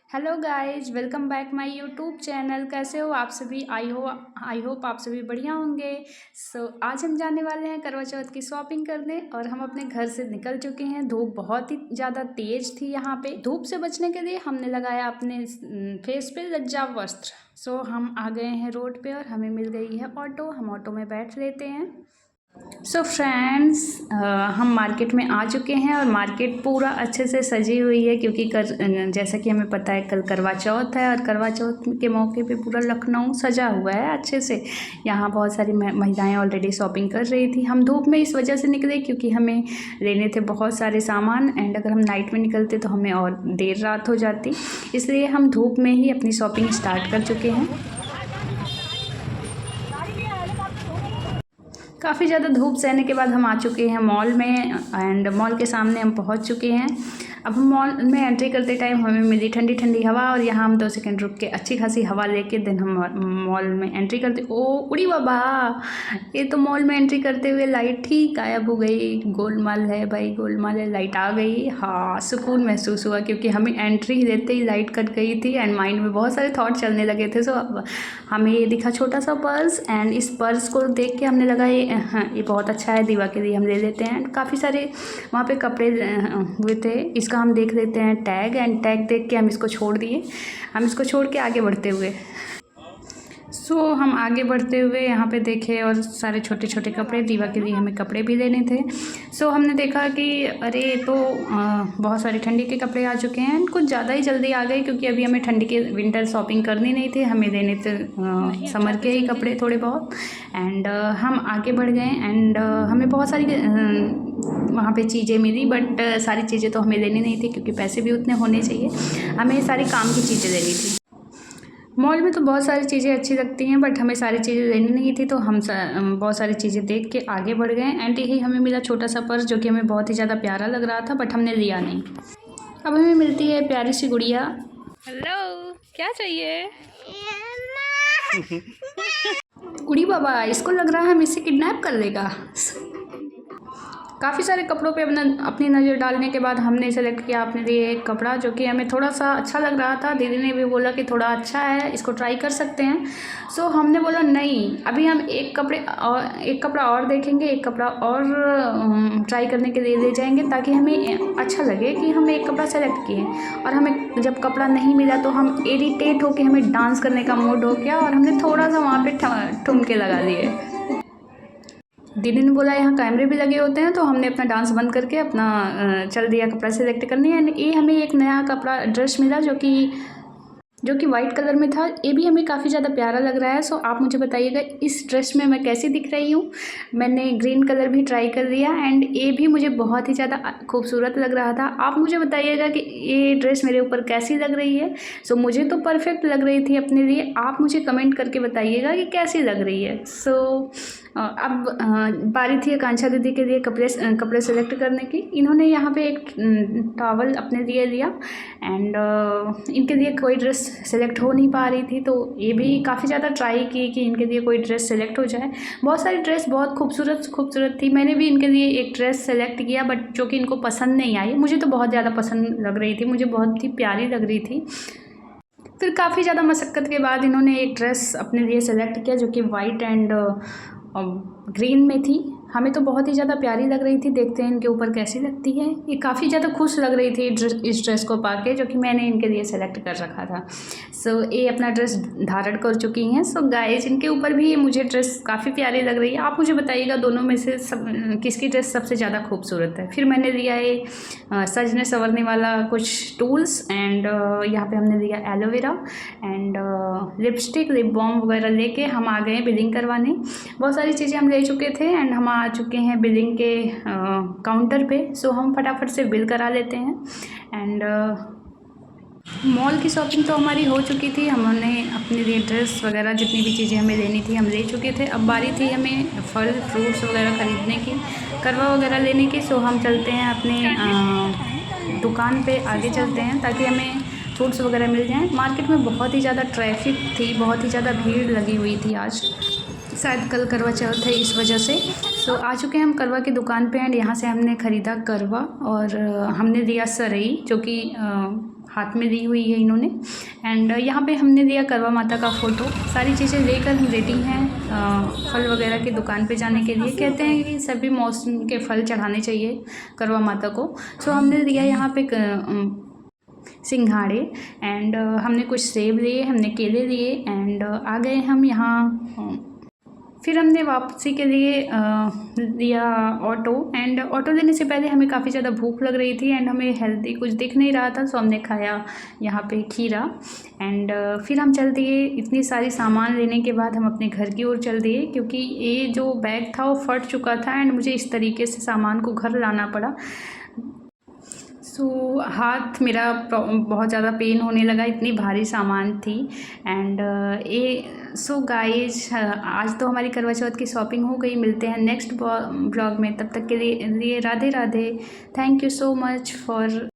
Hello guys, welcome back my YouTube channel. कैसे हो आप सभी? आई होप आप सभी बढ़िया होंगे। आज हम जाने वाले हैं करवा चौथ की शॉपिंग करने और हम अपने घर से निकल चुके हैं। धूप बहुत ही ज़्यादा तेज़ थी। यहाँ पे धूप से बचने के लिए हमने लगाया अपने फेस पे लज्जाव वस्त्र। हम आ गए हैं रोड पे और हमें मिल गई है ऑटो। हम ऑटो में बैठ लेते हैं। फ्रेंड्स, हम मार्केट में आ चुके हैं और मार्केट पूरा अच्छे से सजी हुई है क्योंकि जैसा कि हमें पता है कल करवा चौथ है और करवा चौथ के मौके पे पूरा लखनऊ सजा हुआ है अच्छे से। यहाँ बहुत सारी महिलाएं ऑलरेडी शॉपिंग कर रही थी। हम धूप में इस वजह से निकले क्योंकि हमें लेने थे बहुत सारे सामान एंड अगर हम नाइट में निकलते तो हमें और देर रात हो जाती, इसलिए हम धूप में ही अपनी शॉपिंग स्टार्ट कर चुके हैं। काफ़ी ज़्यादा धूप सहने के बाद हम आ चुके हैं मॉल में एंड मॉल के सामने हम पहुंच चुके हैं। अब हम मॉल में एंट्री करते टाइम हमें मिली ठंडी ठंडी हवा और यहाँ हम 2 सेकंड रुक के अच्छी खासी हवा लेके देन हम मॉल में एंट्री करते। ओ उड़ी बाबा, ये तो मॉल में एंट्री करते हुए लाइट ही गायब हो गई। गोलमाल है भाई, गोलमाल है। लाइट आ गई, हाँ सुकून महसूस हुआ क्योंकि हमें एंट्री देते ही लाइट कट गई थी एंड माइंड में बहुत सारे थॉट चलने लगे थे। हमें ये दिखा छोटा सा पर्स एंड इस पर्स को देख के हमने लगा ये बहुत अच्छा है, दीवा के लिए हम ले लेते हैं। काफ़ी सारे वहाँ पे कपड़े हुए थे। इसका हम देख लेते हैं टैग एंड टैग देख के हम इसको छोड़ दिए। हम इसको छोड़ के आगे बढ़ते हुए हम आगे बढ़ते हुए यहाँ पे देखे और सारे छोटे छोटे कपड़े, दीवा के लिए हमें कपड़े भी लेने थे। हमने देखा कि अरे तो बहुत सारे ठंडी के कपड़े आ चुके हैं। कुछ ज़्यादा ही जल्दी आ गए क्योंकि अभी हमें ठंडी के विंटर शॉपिंग करनी नहीं थी, हमें लेने थे समर के ही कपड़े थोड़े बहुत एंड हम आगे बढ़ गए एंड हमें बहुत सारी वहाँ पे चीज़ें मिली बट सारी चीज़ें तो हमें लेनी नहीं थी क्योंकि पैसे भी उतने होने चाहिए। हमें सारी काम की चीज़ें लेनी थी। मॉल में तो बहुत सारी चीज़ें अच्छी लगती हैं बट हमें सारी चीज़ें लेनी नहीं थी तो हम बहुत सारी चीज़ें देख के आगे बढ़ गए एंड यही हमें मिला छोटा सा पर्स जो कि हमें बहुत ही ज़्यादा प्यारा लग रहा था बट हमने लिया नहीं। अब हमें मिलती है प्यारी सी गुड़िया। हेलो, क्या चाहिए? गुड़ी बाबा, इसको लग रहा है हम इसे किडनैप कर लेगा। काफ़ी सारे कपड़ों पे अपनी नज़र डालने के बाद हमने सेलेक्ट किया अपने लिए एक कपड़ा जो कि हमें थोड़ा सा अच्छा लग रहा था। दीदी ने भी बोला कि थोड़ा अच्छा है, इसको ट्राई कर सकते हैं। हमने बोला नहीं, अभी हम एक कपड़ा और देखेंगे, एक कपड़ा और ट्राई करने के लिए ले जाएंगे ताकि हमें अच्छा लगे कि हमने एक कपड़ा सेलेक्ट किए। और हमें जब कपड़ा नहीं मिला तो हम इरिटेट होकर हमें डांस करने का मूड हो गया और हमने थोड़ा सा वहाँ पर ठुमके लगा दिए। दीदी ने बोला यहाँ कैमरे भी लगे होते हैं तो हमने अपना डांस बंद करके अपना चल दिया कपड़ा सेलेक्ट करने। एंड ये हमें एक नया कपड़ा ड्रेस मिला जो कि वाइट कलर में था। ये भी हमें काफ़ी ज़्यादा प्यारा लग रहा है। आप मुझे बताइएगा इस ड्रेस में मैं कैसी दिख रही हूँ। मैंने ग्रीन कलर भी ट्राई कर लिया एंड ये भी मुझे बहुत ही ज़्यादा खूबसूरत लग रहा था। आप मुझे बताइएगा कि ये ड्रेस मेरे ऊपर कैसी लग रही है। मुझे तो परफेक्ट लग रही थी अपने लिए। आप मुझे कमेंट करके बताइएगा कि कैसी लग रही है। अब बारी थी आकांक्षा दीदी के लिए कपड़े सेलेक्ट करने की। इन्होंने यहाँ पे एक टॉवल अपने लिए लिया एंड इनके लिए कोई ड्रेस सेलेक्ट हो नहीं पा रही थी तो ये भी काफ़ी ज़्यादा ट्राई की कि इनके लिए कोई ड्रेस सेलेक्ट हो जाए। बहुत सारी ड्रेस बहुत खूबसूरत थी। मैंने भी इनके लिए एक ड्रेस सेलेक्ट किया बट जो कि इनको पसंद नहीं आई। मुझे तो बहुत ज़्यादा पसंद लग रही थी, मुझे बहुत ही प्यारी लग रही थी। फिर काफ़ी ज़्यादा मशक्क़त के बाद इन्होंने एक ड्रेस अपने लिए सेलेक्ट किया जो कि वाइट एंड ग्रीन में थी। हमें तो बहुत ही ज़्यादा प्यारी लग रही थी। देखते हैं इनके ऊपर कैसी लगती है। ये काफ़ी ज़्यादा खुश लग रही थी इस ड्रेस को पाके जो कि मैंने इनके लिए सेलेक्ट कर रखा था। ये अपना ड्रेस धारण कर चुकी हैं। गाइस, इनके ऊपर भी मुझे ड्रेस काफ़ी प्यारी लग रही है। आप मुझे बताइएगा दोनों में से किसकी ड्रेस सबसे ज़्यादा खूबसूरत है। फिर मैंने लिया है सजने संवरने वाला कुछ टूल्स एंड यहाँ पर हमने लिया aloe vera and lipstick, lip balm वगैरह लेके हम आ गए बिलिंग करवाने। बहुत सारी चीज़ें हम ले चुके थे एंड हम आ चुके हैं बिलिंग के काउंटर पे। हम फटाफट से बिल करा लेते हैं एंड मॉल की शॉपिंग तो हमारी हो चुकी थी। हमने अपने लिए ड्रेस वगैरह जितनी भी चीज़ें हमें लेनी थी हम ले चुके थे। अब बारी थी हमें फल फ्रूट्स वगैरह ख़रीदने की, करवा वगैरह लेने की। हम चलते हैं अपने दुकान पे आगे चलते हैं ताकि हमें फ्रूट्स वगैरह मिल जाएँ। मार्केट में बहुत ही ज़्यादा ट्रैफिक थी, बहुत ही ज़्यादा भीड़ लगी हुई थी। आज शायद कल करवा चौथ है इस वजह से। आ चुके हैं हम करवा की दुकान पे एंड यहाँ से हमने ख़रीदा करवा और हमने लिया सरई जो कि हाथ में दी हुई है इन्होंने। एंड यहाँ पे हमने दिया करवा माता का फ़ोटो। सारी चीज़ें लेकर हम रेडी हैं फल वगैरह की दुकान पे जाने के लिए। कहते हैं कि सभी मौसम के फल चढ़ाने चाहिए करवा माता को। सो हमने दिया यहाँ पे सिंघाड़े एंड हमने कुछ सेब लिए, हमने केले लिए एंड आ गए हम यहाँ। फिर हमने वापसी के लिए दिया ऑटो। एंड ऑटो देने से पहले हमें काफ़ी ज़्यादा भूख लग रही थी एंड हमें हेल्दी कुछ दिख नहीं रहा था, सो हमने खाया यहाँ पे खीरा। एंड फिर हम चल दिए। इतनी सारी सामान लेने के बाद हम अपने घर की ओर चल दिए, क्योंकि ये जो बैग था वो फट चुका था एंड मुझे इस तरीके से सामान को घर लाना पड़ा। सो हाथ मेरा बहुत ज़्यादा पेन होने लगा, इतनी भारी सामान थी। एंड सो गाइज आज तो हमारी करवा चौथ की शॉपिंग हो गई। मिलते हैं नेक्स्ट ब्लॉग में, तब तक के लिए Radhe Radhe. Thank you so much for